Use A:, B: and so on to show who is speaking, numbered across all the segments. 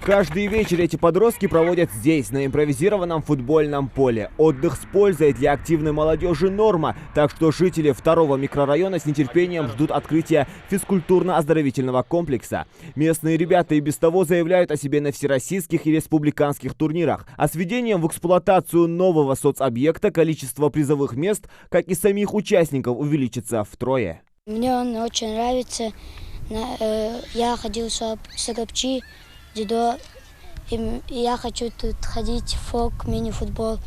A: Каждый вечер эти подростки проводят здесь, на импровизированном футбольном поле. Отдых с пользой для активной молодежи норма, так что жители второго микрорайона с нетерпением ждут открытия физкультурно-оздоровительного комплекса. Местные ребята и без того заявляют о себе на всероссийских и республиканских турнирах. А с введением в эксплуатацию нового соцобъекта количество призовых мест, как и самих участников, увеличится втрое.
B: Мне он очень нравится. Я ходил в Сагапчи, дзюдо, и я хочу тут ходить в ФОК, мини-футбол.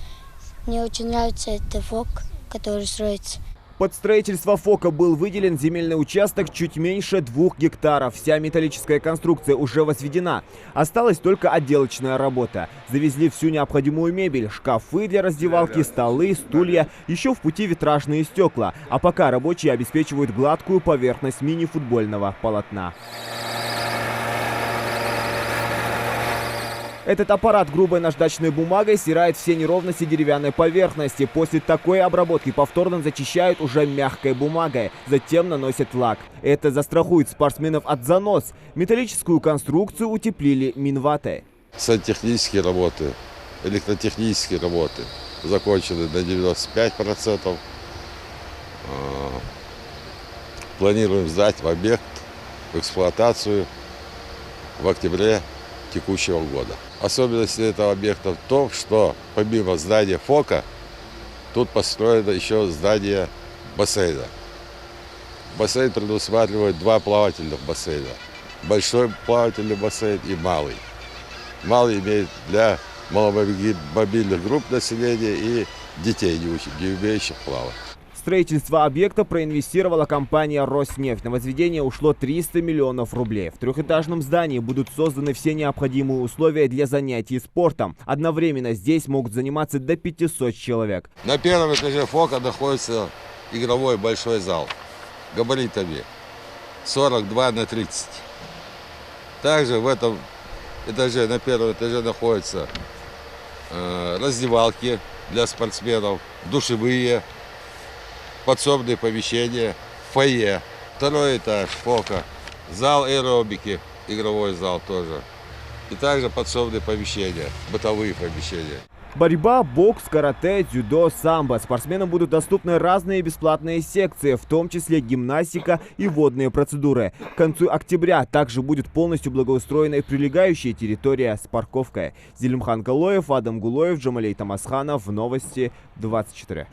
B: Мне очень нравится этот ФОК, который строится.
A: Под строительство ФОКа был выделен земельный участок чуть меньше 2 гектаров. Вся металлическая конструкция уже возведена. Осталась только отделочная работа. Завезли всю необходимую мебель, шкафы для раздевалки, столы, стулья, еще в пути витражные стекла. А пока рабочие обеспечивают гладкую поверхность мини-футбольного полотна. Этот аппарат грубой наждачной бумагой стирает все неровности деревянной поверхности. После такой обработки повторно зачищают уже мягкой бумагой. Затем наносят лак. Это застрахует спортсменов от занос. Металлическую конструкцию утеплили минватой.
C: Сантехнические работы, электротехнические работы закончены на 95%. Планируем сдать в объект, в эксплуатацию в октябре текущего года. Особенность этого объекта в том, что помимо здания ФОКа, тут построено еще здание бассейна. Бассейн предусматривает 2 плавательных бассейна. Большой плавательный бассейн и малый. Малый имеет для маломобильных групп населения и детей, не умеющих плавать.
A: В строительство объекта проинвестировала компания «Роснефть». На возведение ушло 300 миллионов рублей. В трехэтажном здании будут созданы все необходимые условия для занятий спортом. Одновременно здесь могут заниматься до 500 человек.
C: На первом этаже ФОКа находится игровой большой зал габаритами 42 на 30. Также в этом этаже, на первом этаже, находятся раздевалки для спортсменов, душевые, подсобные помещения, фойе. Второй этаж ФОКа, зал аэробики, игровой зал тоже. И также подсобные помещения, бытовые помещения.
A: Борьба, бокс, карате, дзюдо, самбо. Спортсменам будут доступны разные бесплатные секции, в том числе гимнастика и водные процедуры. К концу октября также будет полностью благоустроена и прилегающая территория с парковкой. Зелимхан Калоев, Адам Гулоев, Джамалей Тамасханов. Новости 24.